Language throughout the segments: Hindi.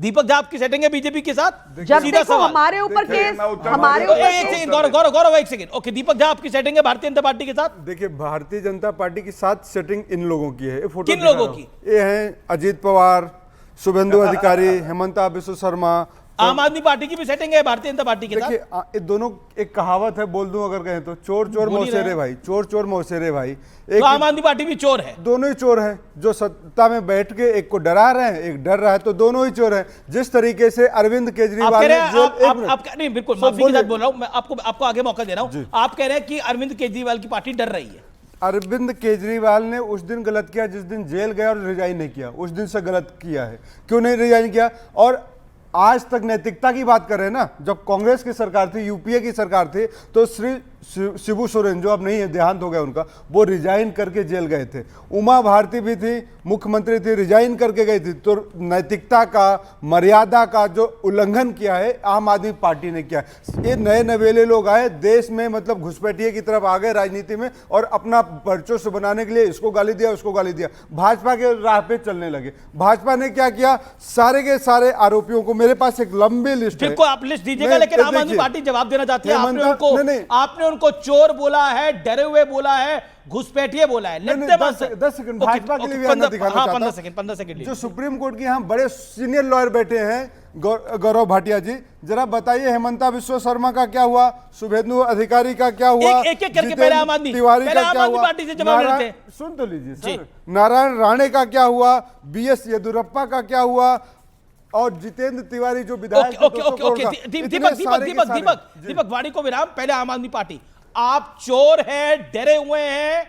दीपक झा आपकी सेटिंग है बीजेपी के साथ? जब सीधा देखो सवाल। हमारे ऊपर केस, हमारे एक ऊपर सेकंड गौरव गौरव एक सेकंड। ओके, दीपक झा आपकी सेटिंग है भारतीय जनता पार्टी के साथ? देखिए, भारतीय जनता पार्टी की साथ सेटिंग इन लोगों की है। ये फोटो किन दिखा लोगों रहा हूं। की? ये हैं अजीत पवार, शुभेंदु अधिकारी, हेमंता बिश्व शर्मा। आम आदमी पार्टी की भी सेटिंग है भारतीय जनता पार्टी के साथ? देखिए, ये दोनों एक कहावत है, बोल दूं अगर कहें तो, चोर चोर बोल ही रहे मौसेरे हैं। भाई, चोर चोर मौसेरे भाई। तो आम आदमी पार्टी भी चोर है? दोनों ही चोर हैं। जो सत्ता में बैठ के एक को डरा रहे हैं, एक डर रहा है, तो दोनों ही चोर हैं। जिस तरीके से अरविंद आप केजरीवाल कह ने रहे हैं जेल- एक आप मिनट। नहीं, बिल्कुल सब माफी के बोलिए। साथ बोल रहा हूं मैं, आपको आगे मौका दे रहा हूं। जी। आप कह रहे हैं कि अरविंद केजरीवाल की पार्टी डर रही है? अरविंद केजरीवाल ने उस दिन गलत किया जिस दिन जेल गया और रिजाइन नहीं किया। उस दिन से गलत किया है। क्यों नहीं रिजाइन किया? और आज तक नैतिकता की बात कर रहे हैं ना, जब कांग्रेस की सरकार थी, यूपीए की सरकार थी, तो श्री शिबू सोरेन, जो अब नहीं है, देहांत हो गया उनका, वो रिजाइन करके जेल गए थे। उमा भारती भी थी, मुख्यमंत्री थी, रिजाइन करके गई थी। तो नैतिकता का, मर्यादा का जो उल्लंघन किया है आम आदमी पार्टी ने किया है। ये नए नवेले लोग आए देश में, मतलब घुसपैठिए की तरफ आ गए राजनीति में, और अपना वर्चस्व बनाने के लिए इसको गाली दिया, उसको गाली दिया, भाजपा के राह पे चलने लगे। भाजपा ने क्या किया? सारे के सारे आरोपियों को, मेरे पास एक लंबी लिस्ट है। बिल्कुल आप लिस्ट दीजिएगा, मैं- लेकिन आम आदमी देखिए, पार्टी जवाब देना चाहती है। आपने हेमंता- नहीं, उनको चोर बोला है, डरे हुए बोला है, घुसपैठिए बोला है। नहीं, 10 सेकंड भाजपा के लिए भी आना दिखाना चाहता हूं। 15 सेकंड जो सुप्रीम कोर्ट के यहाँ बड़े सीनियर लॉयर बैठे हैं, गौरव भाटिया जी, जरा बताइए हेमंता बिश्व शर्मा का क्या हुआ, शुभेंदु अधिकारी का क्या हुआ, एक करके पहले आम आदमी तिवारी का क्या हुआ, पार्टी से जवाब लेते हैं। सुन तो लीजिए सर, नारायण राणे का क्या हुआ, बीएस येदुरप्पा का क्या हुआ, और जितेंद्र तिवारी जो विधायक दीपक वाणी को विराम। पहले आम आदमी पार्टी, आप चोर हैं, डरे हुए हैं,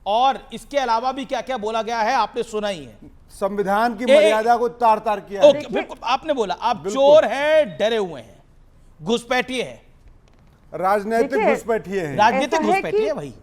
और इसके अलावा भी क्या क्या बोला गया है आपने सुना ही है। संविधान की मर्यादा को तार तार किया है। बिल्कुल आपने बोला आप चोर हैं, डरे हुए हैं, घुसपैठिए हैं, राजनीतिक घुसपैठिए हैं, राजनीतिक घुसपैठिए है भाई।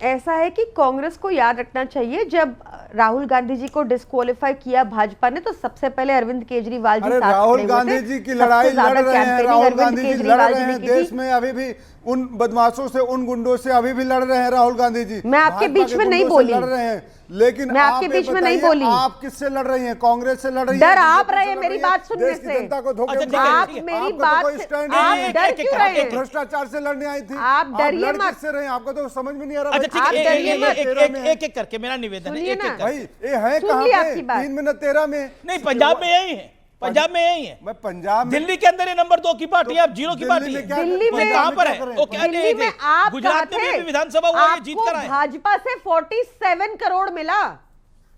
ऐसा है कि कांग्रेस को याद रखना चाहिए, जब राहुल गांधी जी को डिस्क्वालीफाई किया भाजपा ने, तो सबसे पहले अरविंद केजरीवाल जी साथ खड़े हुए थे। राहुल गांधी जी की लड़ाई लड़ रहे हैं, राहुल गांधी जी लड़ रहे हैं देश में, अभी भी उन बदमाशों से, उन गुंडों से अभी भी लड़ रहे हैं राहुल गांधी जी। मैं आपके बीच में नहीं बोली, लड़ रहे हैं, लेकिन मैं आपके बीच में नहीं बोली। आप किससे लड़ रही हैं? कांग्रेस से लड़ रही हैं? डर आप रहे हैं मेरी बात सुनने देश की से। जनता को धोखे अच्छा, में ठीक है, आप ठीक है। मेरी आपका तो बात कोई से, स्टैंड आप नहीं है। डर क्यों रहे हैं? भ्रष्टाचार से लड़ने आई थी आप डरिए लड़ मत। किससे रहे हैं? आपको तो समझ में नहीं आ रहा। अच्छा भाई, ठीक है, आप डरिए मत। एक करके मेरा निवेदन है, सुनिए एक ना। एक भाई करके। ये है सुन कहाँ ली पे? आपकी बात। 3 मिनट 13 में नहीं, पंजाब में यही है, पंजाब में यही है। मैं पंजाब में, दिल्ली के अंदर ये नंबर 2 की पार्टी है, अब 0 की दिल्ली पार्टी में है। क्या- दिल्ली में कहां पर है? ओके, दिल्ली में आप गुजरात कहाँ में थे? भी विधानसभा हुआ, ये जीत कर आए। आपको भाजपा से 47 करोड़ मिला,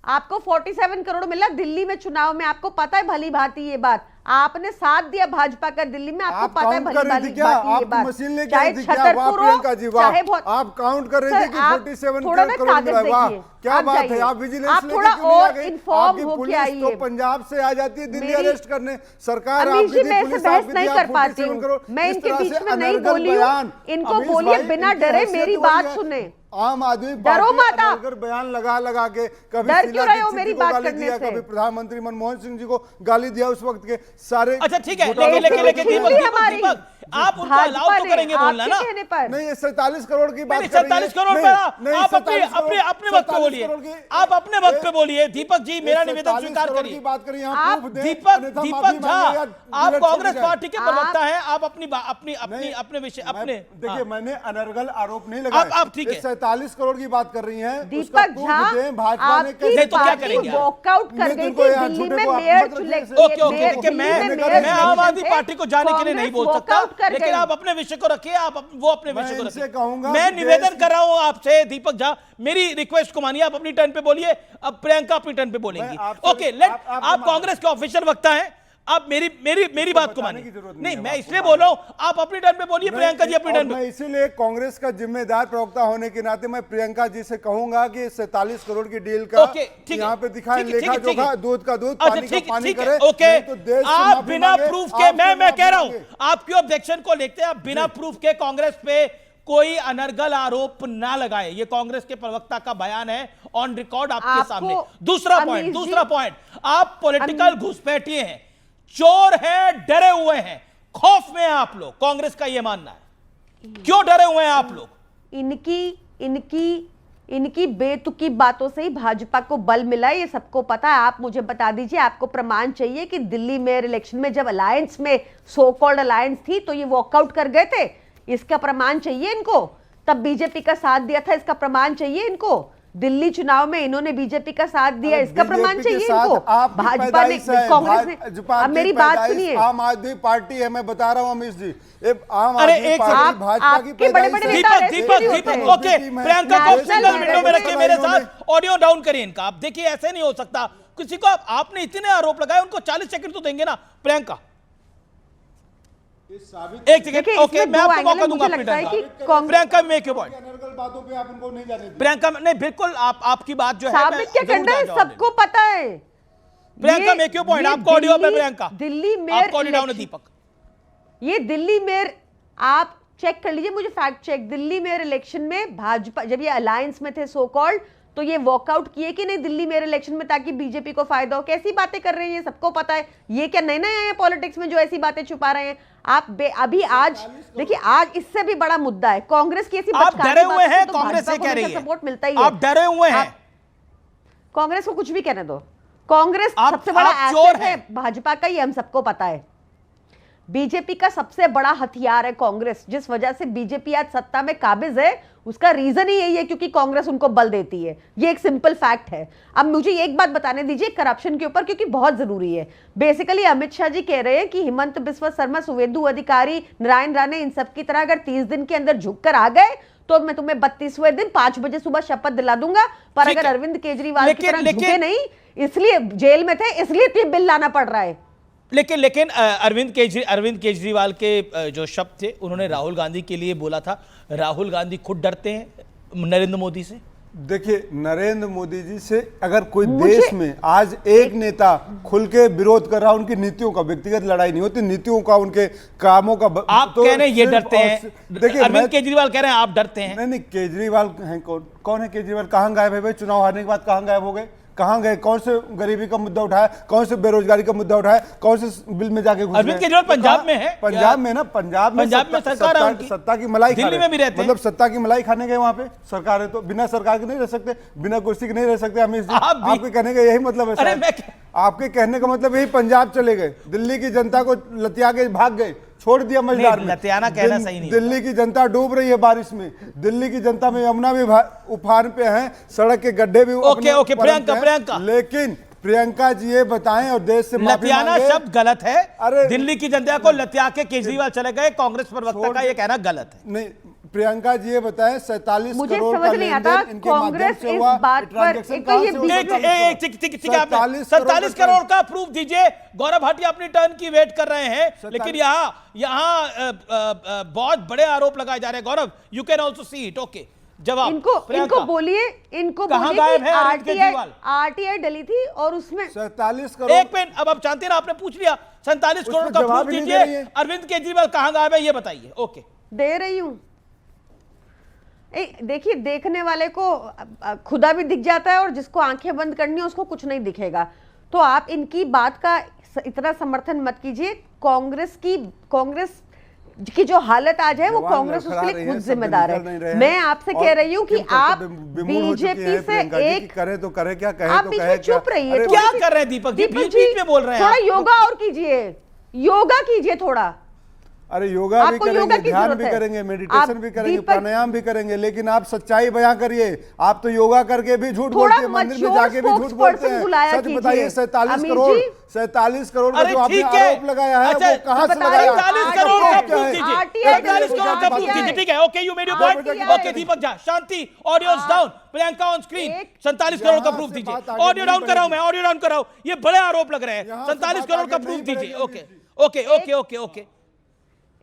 आपको 47 करोड़ मिला दिल्ली में चुनाव में। आपको पता है भली भांति ये बात, आपने साथ दिया भाजपा का दिल्ली में, आपको आप पता है काउंट भली कर रही थी क्या? भांति ये आप बात। मशीन लेके चाहे आई थी क्या? वाह छतरपुर प्रियंका जी, हो, वाह। चाहे बहुत, आप काउंट कर रही थी कि 47 थोड़ा ना करोड़ कागज मिला। वाह, देखिए, क्या आप बात है। जाइए। आप विजिलेंस आप लेके थोड़ा क्यों नहीं आ और गई? इन्फॉर्म आपकी होके पुलिस आइए। तो पंजाब से आ जाती है दिल्ली मेरी- अरेस्ट करने। सरकार अमीश आपकी जी, थी, मैं पुलिस इससे बहस आपकी नहीं थी, कर आप पाती 47 हूँ। करोड़। मैं इस इनके तरह बीच से में नहीं अनर्गल बोली हूँ। बयान। इनको अमीश बोलिए भाई, बिना इनकी डरे हैसियत मेरी वही बात है। सुने। आम आदमी डरो पार्टी मत आप। अनर्गल बयान लगा लगा के कभी डर शीला क्यों रहे हो दीक्षित मेरी जी को बात गाली करने दिया, से? कभी प्रधानमंत्री मनमोहन सिंह जी को गाली दिया, उस वक्त के सारे। अच्छा ठीक है, घोटालों लेकिन के लेकिन आरोपी दीपक हैं। दीपक हमारी दीपक आप उनको भाजपा अलाउ तो ने करेंगे बोलना आपके ना? कहने पर। नहीं, ये 47 करोड़ की बात नहीं, कर रही है। 47 करोड़ नहीं, पे नहीं, आप 47 अपने अपने वक्त पे 47 बोलिए, करोड़ की- आप अपने वक्त पे बोलिए। दीपक जी मेरा निवेदन 47 स्वीकार करोड़ करिए। की बात करिए, यहाँ आप proof दें, दीपक अन्यथा दीपक माफी झा, मांगिए या आप डिलीट कांग्रेस कर दीजिए। पार्टी के प्रवक्ता हैं, आप अपनी नहीं, अपने विषय मैं- अपने देखिए, हाँ। मैंने अनर्गल आरोप नहीं लगाया। आप ठीक है। 47 करोड़ की बात कर रही हैं। उसका दीपक proof झा, दें, भाजपा ने आपकी नहीं तो क्या पार्टी करेंगे आप? वॉकआउट कर नहीं, गई तुमको थी यहाँ दिल्ली झूठे में को आप मेयर मत चुने। रखिए। ओके ओके, देखिए मैं आम आदमी पार्टी को जाने के लिए नहीं बोल सकता, लेकिन आप अपने विषय को रखिए, आप वो अपने मैं विषय को इनसे रखिए। कहूंगा मैं कि निवेदन देश- कर रहा हूं आपसे दीपक झा, मेरी रिक्वेस्ट को मानिए, आप अपनी टर्न पे बोलिए, अब प्रियंका अपनी टर्न पे बोलेंगी। मैं आपसे- ओके लेट, आप आप कांग्रेस के ऑफिशियल वक्ता हैं, आप मेरी बात को बताने मानिए। की जरूरत नहीं नहीं, है, मैं आपको इसलिए बोल रहा हूं, आप अपनी टर्न पे बोलिए, प्रियंका जी अपनी टर्न मैं पे। इसीलिए कांग्रेस का जिम्मेदार प्रवक्ता होने के नाते मैं प्रियंका जी से कहूंगा कि 47 करोड़ की डील का ओके, ठीक है। यहाँ पे दिखाएं, ठीक है, लेखा ठीक है। जोखा, दूध का दूध, अच्छा पानी का ठीक पानी ठीक करे। है, ओके। नहीं तो देश से आप माफी बिना मांगे, प्रूफ के, आपसे मैं माफी कह रहा हूं, मांगे। आपकी ऑब्जेक्शन को लेते हैं, आप बिना प्रूफ के कांग्रेस पे कोई अनर्गल आरोप ना लगाए, ये कांग्रेस के प्रवक्ता का बयान है, ऑन रिकॉर्ड आपके आपको सामने। दूसरा अमीश पॉइंट, आप पॉलिटिकल घुसपैठिए हैं, चोर हैं, डरे हुए हैं, खौफ में हैं आप लोग, कांग्रेस का यह मानना है। क्यों डरे हुए हैं आप लोग? इनकी इनकी बेतुकी बातों से ही भाजपा को बल मिला है, ये सबको पता है। आप मुझे बता दीजिए, आपको प्रमाण चाहिए कि दिल्ली मेयर इलेक्शन में जब अलायंस में सो कॉल्ड अलायंस थी तो ये वॉकआउट कर गए थे, इसका प्रमाण चाहिए इनको। तब बीजेपी का साथ दिया था, इसका प्रमाण चाहिए इनको। दिल्ली चुनाव में इन्होंने बीजेपी का साथ दिया, इसका प्रमाण चाहिए इनको। भाजपा ने, कांग्रेस ने, अब मेरी बात सुनिए। आम आदमी पार्टी है, मैं बता रहा हूं अमित जी, आम अरे आदमी एक पार्टी भाजपा की आपके बड़े बड़े पैदाइश है। दीपक ओके, प्रियंका को सिंगल विंडो में रखिए, मेरे साथ ऑडियो डाउन करिए इनका। आप देखिए, ऐसे नहीं हो सकता किसी को, आपने इतने आरोप लगाए, उनको 40 सेकंड तो देंगे ना। प्रियंका एक सेकंड, ओके, मैं आपको मौका दूंगा अपनी टर्न का। Priyanka make your point. बातों पे आप इनको नहीं जाने दीजिए। प्रियंका नहीं, बिल्कुल आपकी बात जो है साबित क्या करना है, सबको पता है। Priyanka make your point. आपको ऑडियो में प्रियंका, दिल्ली मेयर आपको ऑडियो डाउन है दीपक। ये दिल्ली मेयर, आप चेक कर लीजिए, मुझे fact check. Delhi mayor election में भाजपा जब ये अलायंस में थे सो कॉल्ड, तो ये वॉकआउट किए कि नहीं दिल्ली मेयर इलेक्शन में, ताकि बीजेपी को फायदा हो। कैसी बातें कर रहे हैं, ये सबको पता है। ये क्या नए नए आए हैं पॉलिटिक्स में जो ऐसी बातें छुपा रहे हैं आप? अभी आज देखिए, आज इससे भी बड़ा मुद्दा है कांग्रेस की ऐसी आप डरे हुए हैं, कांग्रेस से कह रही है सपोर्ट मिलता ही है। आप डरे हुए हैं, कांग्रेस को कुछ भी कहने दो, कांग्रेस सबसे बड़ा एसेट है भाजपा का, ये हम सबको पता है। बीजेपी का सबसे बड़ा हथियार है कांग्रेस। जिस वजह से बीजेपी आज सत्ता में काबिज है, उसका रीजन ही यही है क्योंकि कांग्रेस उनको बल देती है। ये एक सिंपल फैक्ट है। अब मुझे एक बात बताने दीजिए करप्शन के ऊपर, क्योंकि बहुत जरूरी है। बेसिकली अमित शाह जी कह रहे हैं कि हिमंत बिस्वा शर्मा, सुवेंदु अधिकारी, नारायण राणे, इन सब की तरह अगर 30 दिन के अंदर झुककर आ गए तो मैं तुम्हें 32वें दिन 5 बजे सुबह शपथ दिला दूंगा। पर अगर अरविंद केजरीवाल की तरह झुके नहीं, इसलिए जेल में थे, इसलिए तो बिल लाना पड़ रहा है। लेकिन अरविंद केजरीवाल के जो शब्द थे, उन्होंने राहुल गांधी के लिए बोला था। राहुल गांधी खुद डरते हैं नरेंद्र मोदी से। देखिए, नरेंद्र मोदी जी से अगर कोई देश में आज एक नेता खुल के विरोध कर रहा है, उनकी नीतियों का, व्यक्तिगत लड़ाई नहीं होती, नीतियों का, उनके कामों का। आप तो कह रहे हैं ये डरते हैं, देखिए अरविंद केजरीवाल कह रहे हैं आप डरते हैं। नहीं, केजरीवाल हैं, कौन है केजरीवाल? कहां गायब है भाई? चुनाव हारने के बाद कहां गायब हो गए? कहां गए? कौन से गरीबी का मुद्दा उठाया? कौन से बेरोजगारी का मुद्दा उठाया? कौन से बिल में जाके घुस? अरविंद केजरीवाल पंजाब में है, पंजाब में ना, पंजाब में सरकार है, सत्ता की मलाई, दिल्ली में भी रहते हैं, मतलब सत्ता की मलाई खाने गए वहां पे। सरकार है तो बिना सरकार के नहीं रह सकते, बिना कुर्सी के नहीं रह सकते। हमें आपके कहने का यही मतलब है? आपके कहने का मतलब यही, पंजाब चले गए, दिल्ली की जनता को लतिया के भाग गए, छोड़ दिया मझधार में। लतियाना कहना सही नहीं। दिल्ली की जनता डूब रही है बारिश में, दिल्ली की जनता में यमुना भी उफान पे है, सड़क के गड्ढे भी। ओके प्रियंका, लेकिन प्रियंका जी ये बताएं और देश से लतियाना शब्द गलत है। अरे दिल्ली की जनता को लतिया के केजरीवाल चले गए, कांग्रेस प्रवक्ता का ये कहना गलत है। नहीं, प्रियंका जी ये बताएं, 47 मुझे करोड़ समझ नहीं आता कांग्रेस इस बात पर 47 करोड़ का प्रूफ दीजिए। गौरव भाटिया अपनी टर्न की वेट कर रहे हैं, लेकिन यहाँ बहुत बड़े आरोप लगाए जा रहे हैं। Gaurav, you can also see it. Okay, जवाब इनको बोलिए, इनको बोलिए कि आरटीआई डली थी और उसमें 47 करोड़। एक मिनट, अब आप जानते हैं ना, आपने पूछ लिया। 47 करोड़ का प्रूफ दीजिए। अरविंद केजरीवाल कहां गायब है ये बताइए। ओके, दे रही हूं। देखिए, देखने वाले को खुदा भी दिख जाता है और जिसको आंखें बंद करनी है उसको कुछ नहीं दिखेगा। तो आप इनकी बात का इतना समर्थन मत कीजिए। कांग्रेस की जो हालत आज है वो कांग्रेस उसके लिए खुद जिम्मेदार है। मैं आपसे कह रही हूँ कि आप बीजेपी से एक करे तो करे, क्या कहे आप तो बीच कहे, में चुप रहिए। क्या कर रहे हैं दीपक जी? बीच में बोल रहे हैं। थोड़ा योगा और कीजिए, योगा कीजिए थोड़ा। अरे योगा भी करेंगे, ध्यान भी करेंगे, मेडिटेशन भी करेंगे, प्राणायाम भी करेंगे, लेकिन आप सच्चाई बयां करिए। आप तो योगा करके भी झूठ बोलते हैं, मंदिर में जाके भी झूठ बोलते हैं। सच बताइए, 47 करोड़ का जो आपने आरोप लगाया है वो कहां से लगाया? 47 करोड़ का प्रूफ दीजिए, 47 करोड़ का प्रूफ दीजिए। ठीक है, okay, you made your point. Okay Deepak Jha, Shanti, audio down. Priyanka on screen, 47 crore का प्रूफ दीजिए। ऑडियो डाउन कर रहा हूं मैं, ऑडियो डाउन कर रहा हूं। ये बड़े आरोप लग रहे हैं। 47 करोड़ का प्रूफ दीजिए। ओके।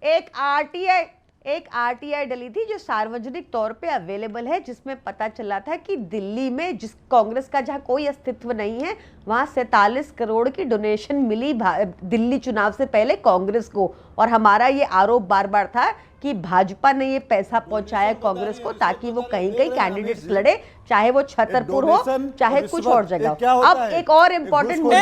एक आरटीआई डली थी जो सार्वजनिक तौर पे अवेलेबल है, जिसमें पता चला था कि दिल्ली में जिस कांग्रेस का जहां कोई अस्तित्व नहीं है, वहां 47 करोड़ की डोनेशन मिली दिल्ली चुनाव से पहले कांग्रेस को। और हमारा ये आरोप बार बार था कि भाजपा ने ये पैसा पहुंचाया कांग्रेस को ताकि वो कहीं कैंडिडेट्स लड़े, चाहे वो छतरपुर हो चाहे कुछ और जगह। अब एक और इम्पोर्टेंट मुद्दा,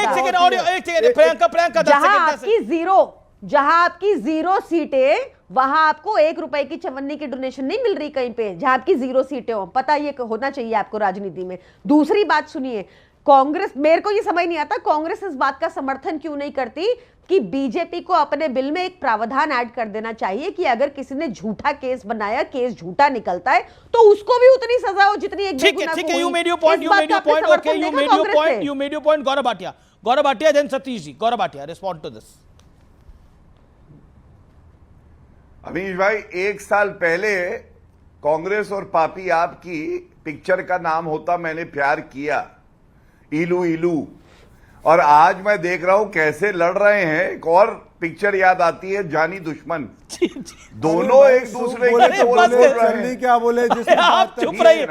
जहां आपकी जीरो सीटें वहां आपको 1 रुपए की चवन्नी की डोनेशन नहीं मिल रही कहीं पे, जहां आपकी 0 सीटें हो। पता ये होना चाहिए आपको राजनीति में। दूसरी बात सुनिए, कांग्रेस, मेरे को ये समझ नहीं आता कांग्रेस इस बात का समर्थन क्यों नहीं करती कि बीजेपी को अपने बिल में एक प्रावधान ऐड कर देना चाहिए कि अगर किसी ने झूठा केस बनाया, केस झूठा निकलता है, तो उसको भी उतनी सजा हो जितनी एक बेगुनाह को हुई। you made your point, इस बात का आपने समर्थन देखा कांग्रेस से? you made your point, Gaurav Bhatia, then Satish ji. Gaurav Bhatia, respond to this. Amish भाई, 1 साल पहले कांग्रेस और पापी आपकी पिक्चर का नाम होता मैंने प्यार किया, इलू इलू, और आज मैं देख रहा हूं कैसे लड़ रहे हैं। एक और पिक्चर याद आती है, जानी दुश्मन। दोनों एक दूसरे बोले के तो बोल बोले, रहे हैं। चन्नी क्या बोले, जिसने आप चुप रहिए।